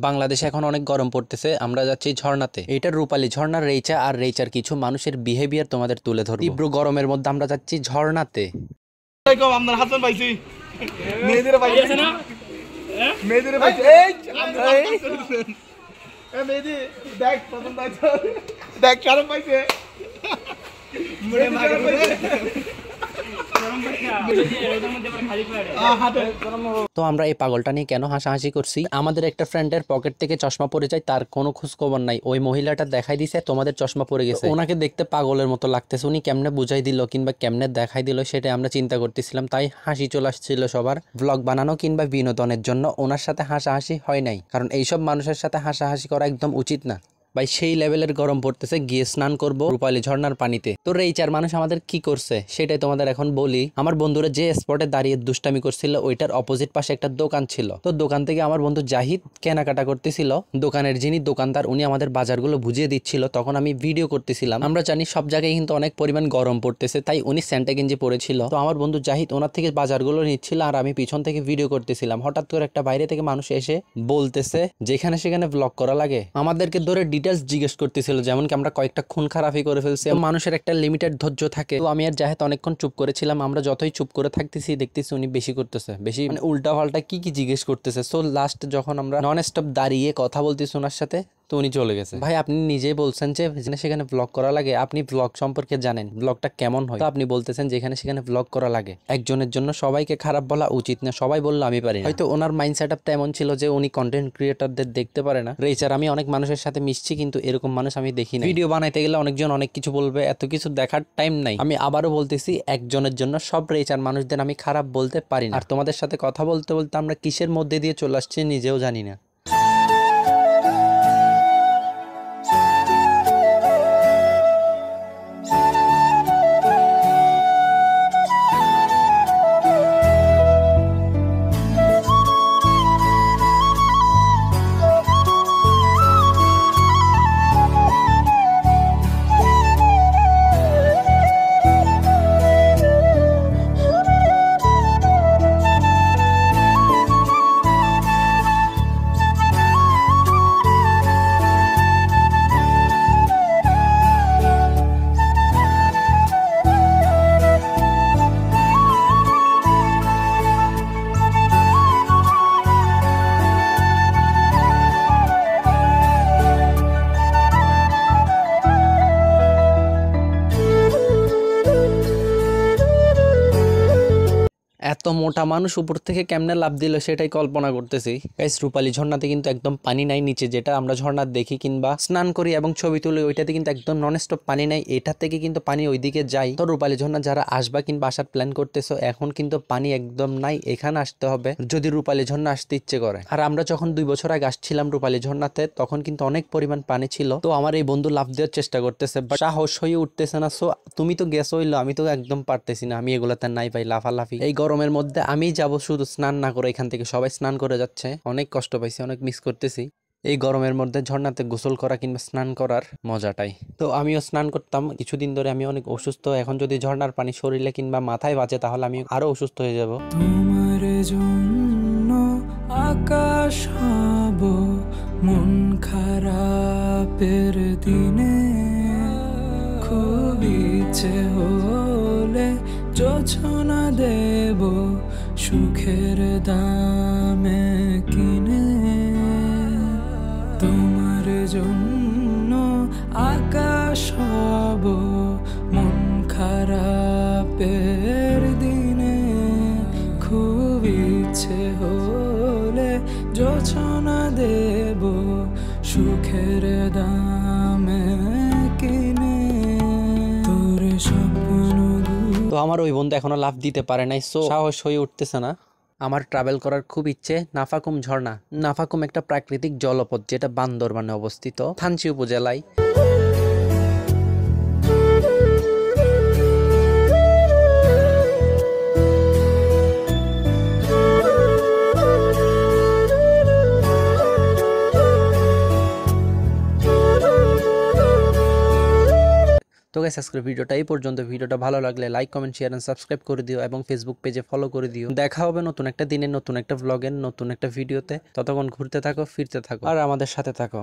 বাংলাদেশে এখন অনেক গরম পড়তেছে, আমরা যাচ্ছি ঝর্ণাতে। এইটার রূপালী ঝর্ণার রেইচা আর রেইচার কিছু মানুষের বিহেভিয়ার তোমাদের তুলে ধরব। তীব্র গরমের মধ্যে আমরা যাচ্ছি ঝর্ণাতে। আপনার হাসান পাইছি মেয়েদের পাইছি না মেয়েদের পাইছি এই মেয়েদি দেখ পছন্দ আছে দেখ কারণ পাইছে মুড়ে মাগে তো আমরা এই পাগলটা নিয়ে কেন হাসাহাসি করছি, আমাদের একটা ফ্রেন্ডের পকেট থেকে চশমা পড়ে যায়, তার কোনো খোঁজ খবর নাই। ওই মহিলাটা দেখাই দিছে তোমাদের চশমা পড়ে গেছে। ওনাকে দেখতে পাগলের মতো লাগতেছে, উনি কেমনে বুঝাই দিল কিংবা কেমনে দেখাই দিল সেটা আমরা চিন্তা করতেছিলাম। তাই হাসি চলে আসছিল সবার। ব্লগ বানানো কিংবা বিনোদনের জন্য ওনার সাথে হাসাহাসি হয় নাই, কারণ এইসব মানুষের সাথে হাসাহাসি করা একদম উচিত না ভাই। সেই লেভেলের গরম পড়তেছে, গিয়ে স্নান করব রূপালী ঝর্ণার পানিতে। তো রেইচার মানুষ আমাদের কি করছে সেটাই তোমাদের এখন বলি। আমার বন্ধুরা যে স্পটে দাঁড়িয়ে দুষ্টামি করছিল ওইটার অপোজিট পাশে একটা দোকান ছিল। তো দোকান থেকে আমার বন্ধু জাহিদ কেনাকাটা করতেছিল। দোকানের যিনি দোকানদার উনি আমাদের বাজারগুলো বুঝিয়ে দিচ্ছিল, তখন আমি ভিডিও করতেছিলাম। আমরা জানি সব জায়গায় কিন্তু অনেক পরিমাণ গরম পড়তেছে, তাই উনি স্যান্টা গেঞ্জি পরেছিল। তো আমার বন্ধু জাহিদ ওনার থেকে বাজারগুলো নিচ্ছিল আর আমি পিছন থেকে ভিডিও করতেছিলাম। হঠাৎ করে একটা বাইরে থেকে মানুষ এসে বলতেছে যেখানে সেখানে ব্লগ করা লাগে, আমাদেরকে ধরে জিজ্ঞেস করতেছিল, যেমন কি আমরা কয়েকটা খুন খারাপই করে ফেলছি। মানুষের একটা লিমিটেড ধৈর্য থাকে। তো আমি আর জাহেদ অনেকক্ষণ চুপ করেছিলাম। আমরা যতই চুপ করে থাকতেছি দেখতেছি উনি বেশি করতেছে, বেশি মানে উল্টা পাল্টা কি জিজ্ঞেস করতেছে। সো লাস্ট যখন আমরা নন স্টপ দাঁড়িয়ে কথা বলতেছি ওনার সাথে, তো উনি চলে গেছে। ভাই আপনি নিজেই বলছেন যে সেখানে ব্লগ করা লাগে, আপনি ব্লগ সম্পর্কে জানেন ব্লগটা কেমন হয়, তো আপনি বলতেছেন যেখানে সেখানে ব্লগ করা লাগে। একজনের জন্য সবাইকে খারাপ বলা উচিত না, সবাই বললো আমি পারি। হয়তো ওনার মাইন্ড সেট আপ তেমন ছিল যে উনি কন্টেন্ট ক্রিয়েটরদের দেখতে পারে না। রেইচার আমি অনেক মানুষের সাথে মিশছি কিন্তু এরকম মানুষ আমি দেখি না। ভিডিও বানাইতে গেলে অনেকজন অনেক কিছু বলবে, এত কিছু দেখার টাইম নাই। আমি আবারও বলতেছি, একজনের জন্য সব রেইচার মানুষদের আমি খারাপ বলতে পারি না। আর তোমাদের সাথে কথা বলতে বলতে আমরা কিসের মধ্যে দিয়ে চলে আসছি নিজেও জানি না। এত মোটা মানুষ উপর থেকে কেমনে লাভ দিল সেটাই কল্পনা করতেছি। গাইস রূপালী ঝর্ণাতে কিন্তু একদম পানি নাই নিচে, যেটা আমরা ঝর্ণার দেখি কিংবা স্নান করি এবং ছবি তুলি ওইটাতে কিন্তু একদম নন স্টপ পানি নাই। এটা থেকে কিন্তু পানি ওইদিকে যায়। তো রূপালী ঝর্ণা যারা আসবা কিংবা আসার প্ল্যান করতেছো, এখন কিন্তু পানি একদম নাই, এখানে আসতে হবে যদি রূপালী ঝর্ণা আসতে ইচ্ছে করে। আর আমরা যখন 2 বছর আগে আসছিলাম রূপালী ঝর্ণাতে তখন কিন্তু অনেক পরিমাণ পানি ছিল। তো আমার এই বন্ধু লাভ দেওয়ার চেষ্টা করতেছে, সাহস হয়ে উঠতেছে না। সো তুমি তো গেছো হইলো, আমি তো একদম পারতেছি না, আমি এগুলাতে নাই ভাই লাফালাফি। এই গরমের মধ্যে আমি যাব শুধু স্নান না করে, এখান থেকে সবাই স্নান করে যাচ্ছে, অনেক কষ্ট পাইছি, অনেক মিস করতেছি এই গরমের মধ্যে ঝর্ণাতে গোসল করা কিংবা স্নান করার মজাটাই। তো আমিও স্নান করতাম কিছুদিন ধরে, আমি অনেক অসুস্থ। এখন যদি ঝর্ণার পানি শরীরে কিংবা মাথায় বাজে তাহলে আমি আরো অসুস্থ হয়ে যাব। তোমার জন্য আকাশ হব মন খারাপের দিনে, খুব ইচ্ছে হলে যোছনা দেব সুখের দামে কিনে। তোমার জন্য আকাশ হব মন খারাপের দিনে, খুব ইচ্ছে হলে যোছনা দেব সুখের দামে কিনে। তোর স্বপ্ন তো আমার ওই বন্ধু এখনো লাভ দিতে পারে নাই, সো সাহস হয়ে উঠতেছে না। আমার ট্রাভেল করার খুব ইচ্ছে নাফাকুম ঝর্ণা। নাফাকুম একটা প্রাকৃতিক জলপথ যেটা বান্দরবানে অবস্থিত, থানচি উপজেলায়। তো গাইস আজকের ভিডিওটা এই পর্যন্ত। ভিডিওটা ভালো লাগলে like comment share and subscribe করে দিও এবং ফেসবুক পেজে ফলো করে দিও। দেখা হবে নতুন একটা দিনে, নতুন একটা ব্লগের, নতুন একটা ভিডিওতে। ততক্ষণ ঘুরতে থাকো, ফিরতে থাকো আর আমাদের সাথে থাকো।